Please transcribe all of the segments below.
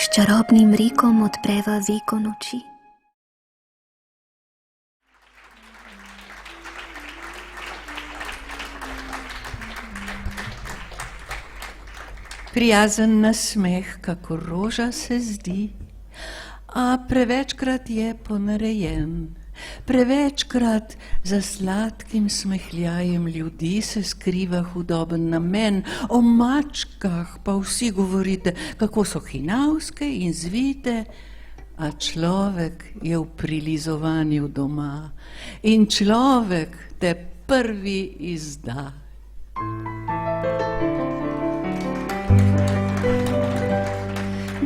S čarobnim rikom odpreva veko noči. Prijazen nasmeh, kako roža se zdi, a prevečkrat je ponarejen. Prevečkrat za sladkim smehljajem ljudi se skriva hudoben namen. O mačkah pa vsi govorite, kako so hinavske in zvite, a človek je v prilizovanju doma in človek te prvi izda.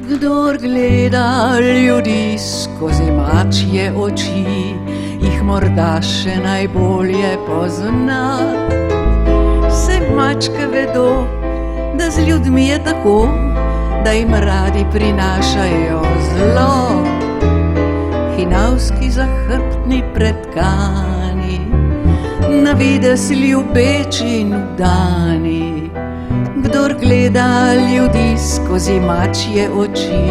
Kdor gleda ljudi skozi mačje oči, jih morda še najbolje pozna. Saj mačke vedo, da z ljudmi je tako, da jim radi prinašajo zlo. Hinavski zahrbtni pretkani, na videz ljubeči in vdani. Kdor gleda ljudi skozi mačje oči,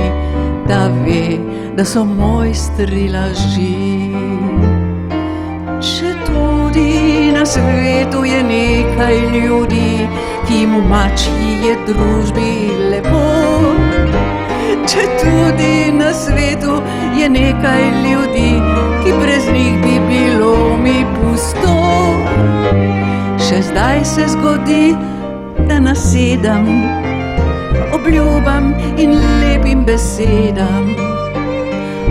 da ve, da so mojstri laži. Četudi na svetu je nekaj ljudi, ki jim v mačji je družbi lepo. Četudi na svetu je nekaj ljudi, ki brez njih bi bilo mi pusto. Še zdaj se zgodi, da nasedam obljubam in lepim besedam,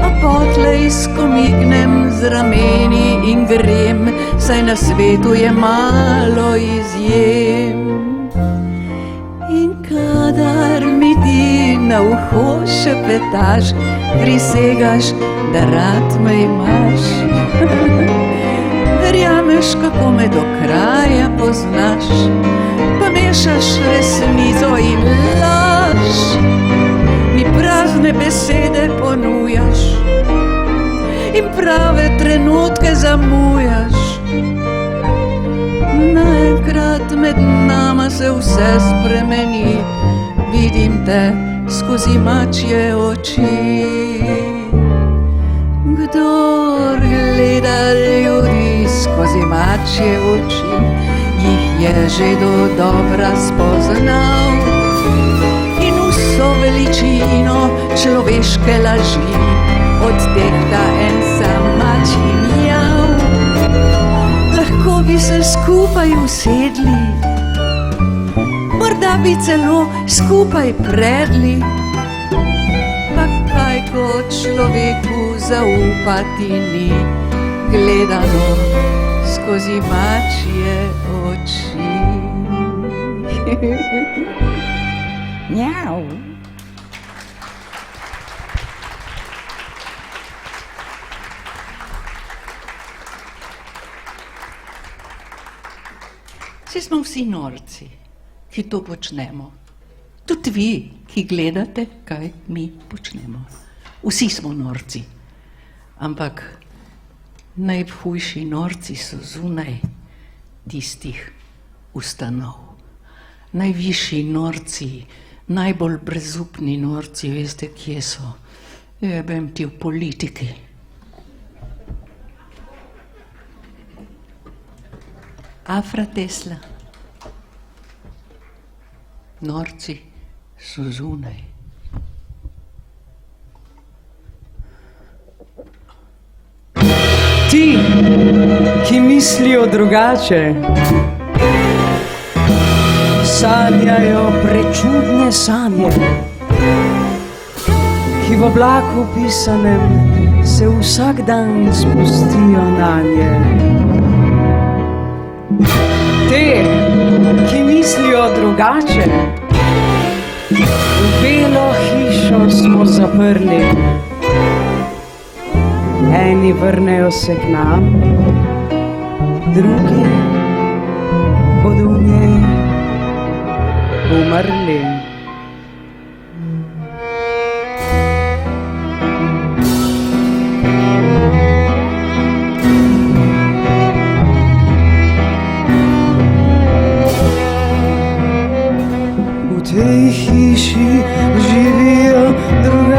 a potlej skomignem z rameni in grem, saj na svetu je malo izjem. In kadar mi ti na uho šepetaš, prisegaš, da rad me imaš. Verjameš, kako me do kraja poznaš, pa mešaš resnico in laž. Mi prazne besede ponujaš in prave trenutke zamujaš. Naenkrat med nama se vse spremeni, vidim te skozi mačje oči. Kdor gleda ljudi skozi mačje oči, jih je že dodobra spoznal in vso veličino človeške laži odtehta en sam mačji mjav. Lahko bi se skupaj usedli, morda bi celo skupaj predli, pa kaj kot človeku zaupati ni, gledano skozi mačje oči. Mjav. Vsi smo vsi norci, ki to počnemo. Tudi vi, ki gledate, kaj mi počnemo. Vsi smo norci, ampak najhujši norci so zunaj tistih ustanov. Najvišji norci, najbolj brezupni norci, veste, kje so? Jebem ti v politiki. Afra Tesla. Norci so zunaj. Ti, ki mislijo drugače, sanjajo prečudne sanje, ki v oblaku pisanem se vsak dan spustijo nanje. Te, ki mislijo drugače, v belo hišo smo zaprli. Eni vrnejo se k nam, drugi bodo v njej umrli. V tej hiši živijo drugi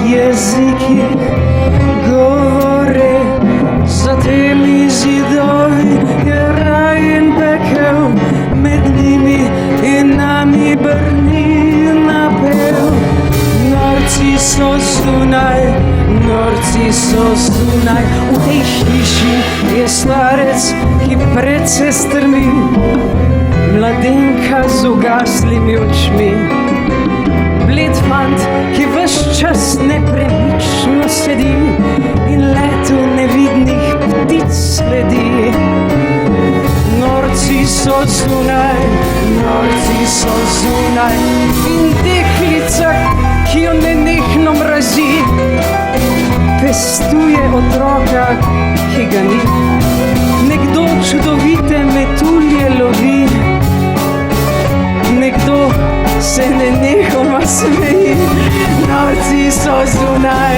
jezikih govore, za temi zidovi je raj in pekel, med njimi in nami brni napev. Norci so zunaj, v tej hiši je starec, ki predse strmi, mladenka z ugaslimi očmi. Bled fant, ki ves čas nepremično sedi in letu nevidnih ptic sledi. Norci so zunaj in deklica, ki jo nenehno mrazi, pestuje otroka, ki ga ni. Nekdo čudovite metulje lovi, nekdo se nenehoma smeji. Norci so zunaj,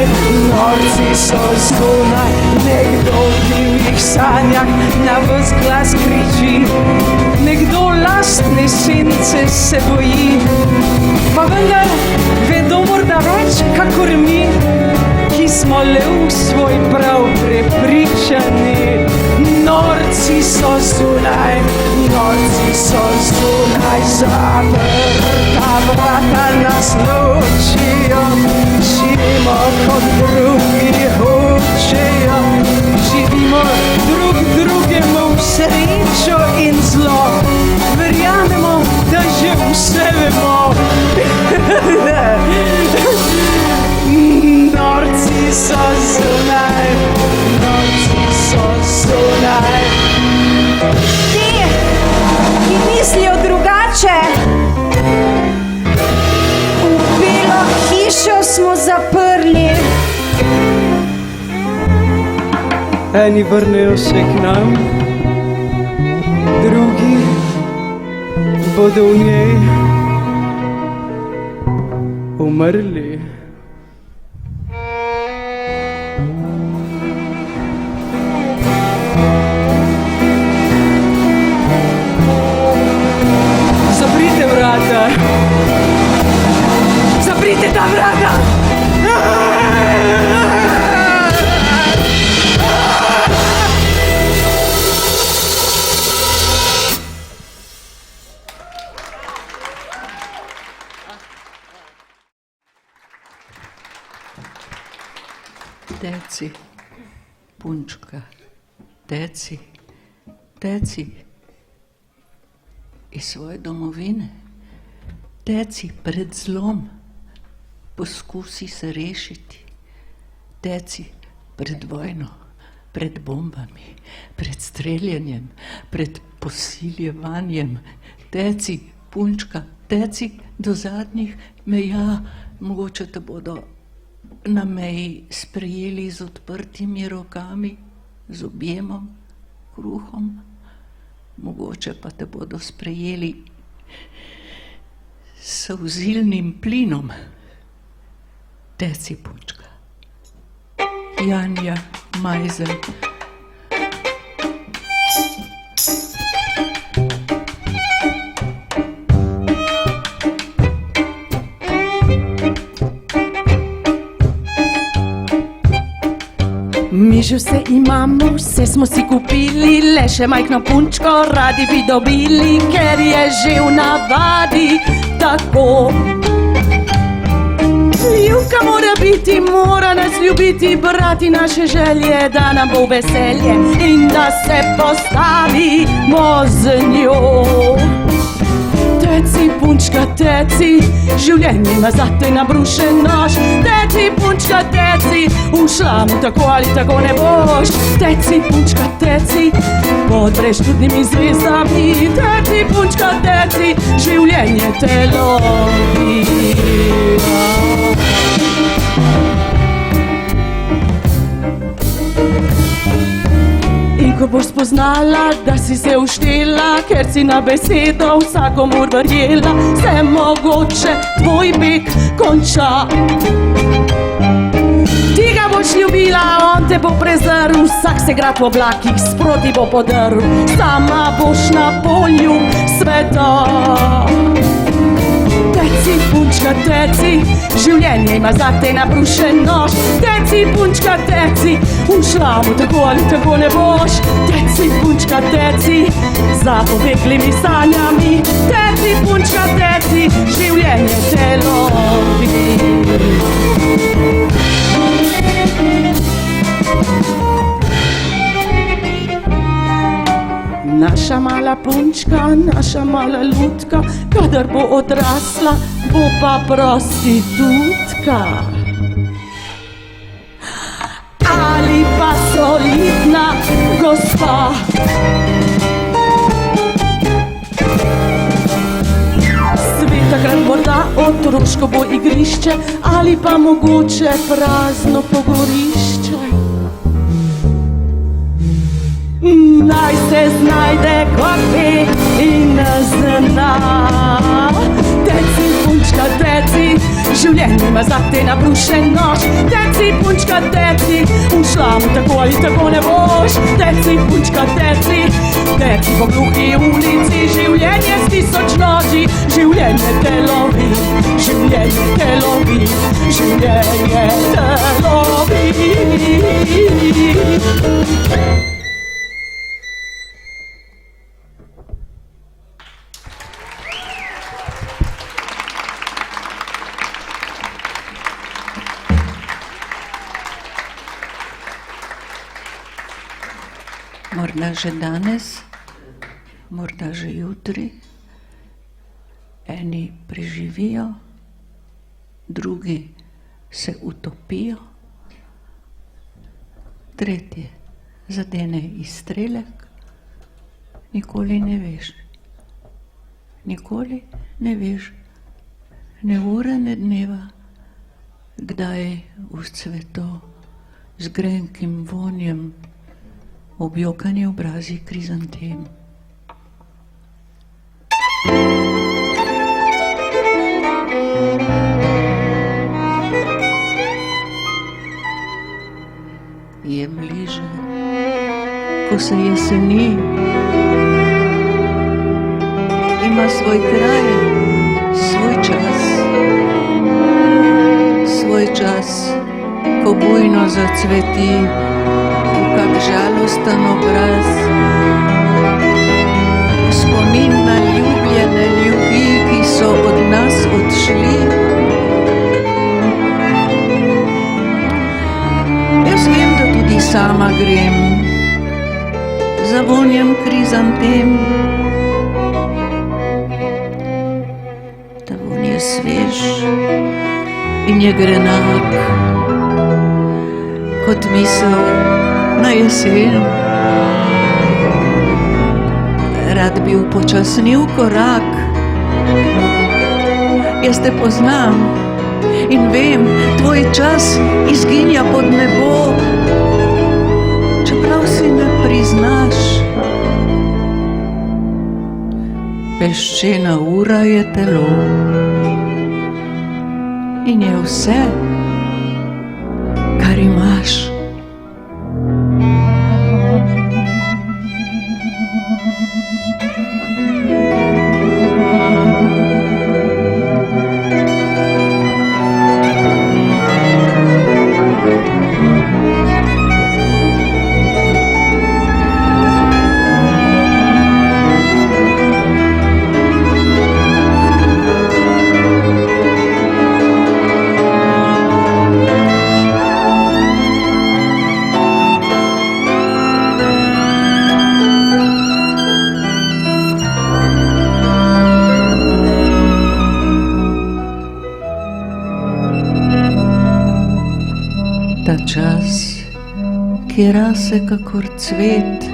nekdo v divjih sanjah na ves glas kriči, nekdo lastne sence se boji, pa vendar vedo morda več kakor mi, ki smo le v svoj prav prepričani. Norci so zunaj, zaprta vrata nas ločijo, živimo kot drugi hočejo, živimo drug drugemu v srečo in zlo, verjamemo, da že vse vemo. Norci so zunaj. Ti, ki mislijo drugače, v belo hišo smo zaprli. Eni vrnejo se k nam, drugi bodo v njej umrli. Zaprite ta vrata! Teci, punčka, teci iz svoje domovine, teci pred zlom, poskusi se rešiti, teci pred vojno, pred bombami, pred streljanjem, pred posiljevanjem, teci, punčka, teci do zadnjih meja, mogoče te bodo na meji sprejeli z odprtimi rokami, z objemom, kruhom, mogoče pa te bodo sprejeli s solzilnim plinom. Teci, punčka. Janja Majzelj. Mi že vse imamo, vse smo si kupili, le še majhno punčko radi bi dobili, ker je že v navadi tako. Ljubka mora biti, mora nas ljubiti, brati naše želje, da nam bo veselje in da se postavimo z njo. Teci, punčka, teci, življenje ima zate nabrušen nož. Teci, punčka, teci, v šlamu tako ali tako ne boš. Teci, punčka, teci, pod brezčutnimi zvezdami. Teci, punčka, teci, življenje te lovi. In ko boš spoznala, da si se uštela, ker si na besedo vsakomur verjela, se mogoče tvoj beg konča. Ti ga boš ljubila, on te bo prezrl, vsak se grad v oblakih sproti bo podrl, sama boš na polju sveta. Teci, punčka, teci, življenje življenje ima zate nabrušen nož. Teci, punčka, teci, v šlamu tako ali tako ne boš. Teci, punčka, teci, za pobeglimi sanjami. Teci, punčka, teci, življenje te lovi. Naša mala punčka, naša mala lutka, kadar bo odrasla, bo pa prostitutka. Ali pa solidna gospa. Svet takrat morda otroško bo igrišče, ali pa mogoče prazno pogorišče. Naj se znajde, kot ve in zna. Teci, punčka, teci, življenje ima zate nabrušen nož. Teci, punčka, teci, v šlamu tako ali tako ne boš. Teci, punčka, teci, teci po gluhi ulici. Življenje s tisoč noži, življenje te lovi. Življenje te lovi, življenje te lovi. Morda že danes, morda že jutri. Eni preživijo, drugi se utopijo, tretji zadene izstrelek. Nikoli ne veš. Nikoli ne veš, ne ure, ne dneva, kdaj vzcveto z grenkim vonjem objokani obrazi krizantem. Je bliže, ko se jeseni, ima svoj kraj, svoj čas, ko bujno zacveti kak žalosten obraz. Spomin na ljubljene ljudi, ki so od nas odšli. Jaz vem, da tudi sama grem za vonjem krizantem. Ta von je svež in je grenak kot misel na jesen. Rad bi upočasnil korak. Jaz te poznam in vem, tvoj čas izginja pod nebo. Čeprav si ne priznaš, peščena ura je telo in je vse, kar imaš. Ta čas, ki rase kakor cvet,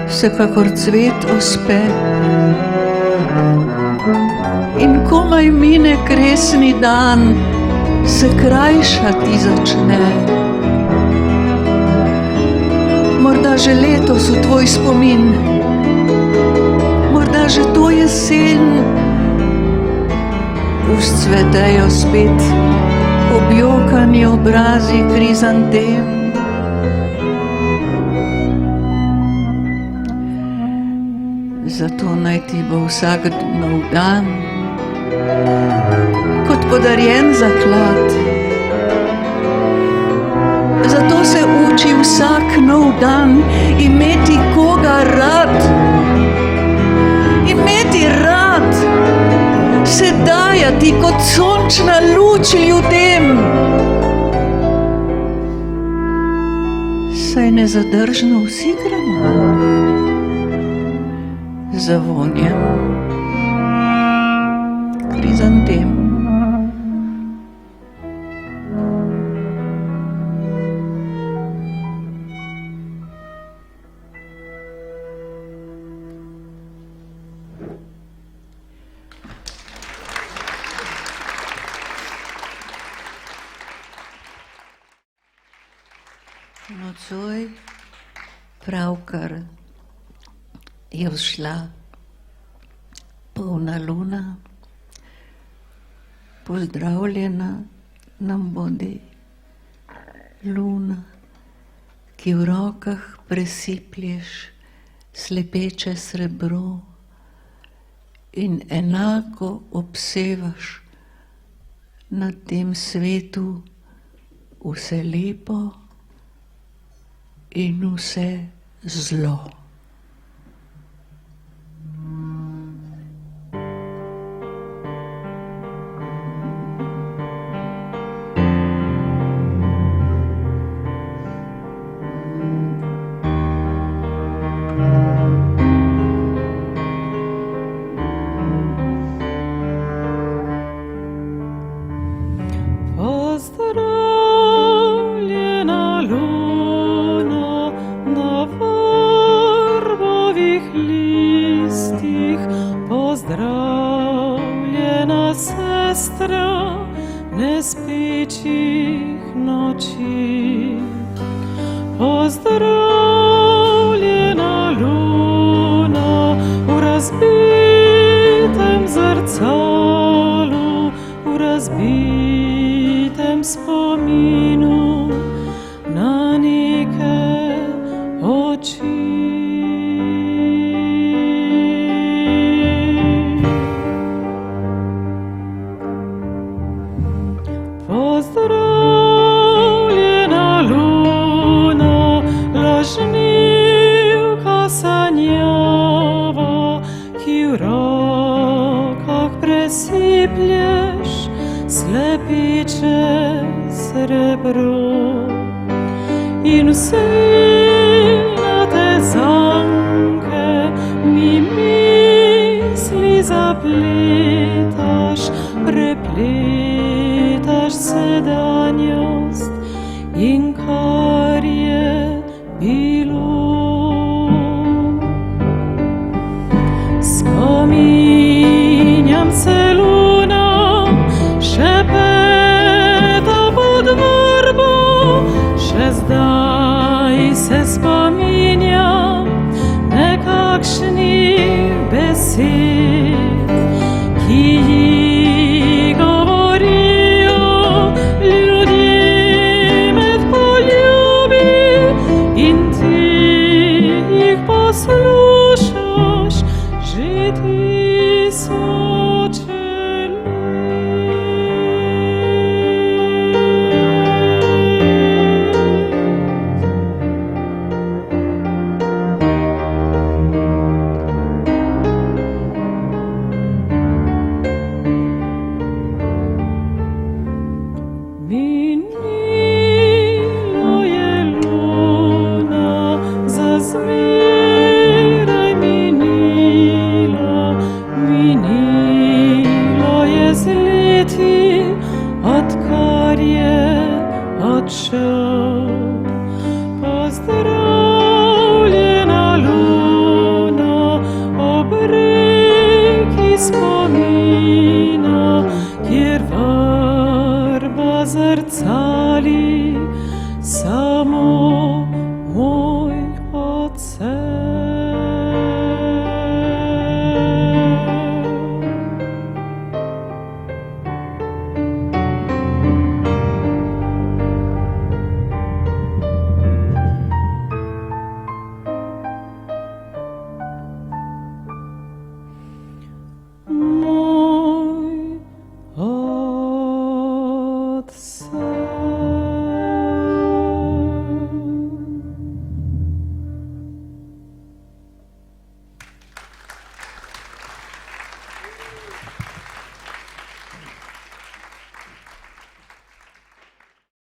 se kakor cvet ospe in komaj mine kresni dan, se krajšati začne. Morda že letos v tvoj spomin, morda že to jesen, vzcvetejo spet objokani obrazi krizantem. Zato naj ti bo vsak nov dan kot podarjen zaklad. Zato se uči vsak nov dan imeti koga rad. Imeti rad, se dajati kot sončna luč ljudem. Saj nezadržno vsi gremo za vonjem krizantem. Nocoj pravkar je vzšla polna luna, pozdravljena nam bodi luna, ki v rokah presiplješ slepeče srebro in enako obsevaš na tem svetu vse lepo in vse zlo. Pozdravljena luna na vrbovih listih, pozdravljena sestra nespečih noči. Pozdravljena luna v razbitem zrcalu, v razbitem spominu na neke oči. Pozdravljena luna, lažnivka sanjava, ki v rokah presiplješ slepiče srebro in vsilnate zanke mi misli zapletaš, prepletaš sedanjost in kar je bilo. Spominjam se luna, šepeta pod vrbo, še zdaj se spominjam nekakšnih besed, ki jih govorijo ljudje med poljubi, in ti jih poslušaš že tisoče minilo je luna, zazmeraj minilo, minilo je z leti, odkar je odšel. Pozdravljena luna, ob reki spomina, kjer vrba zrca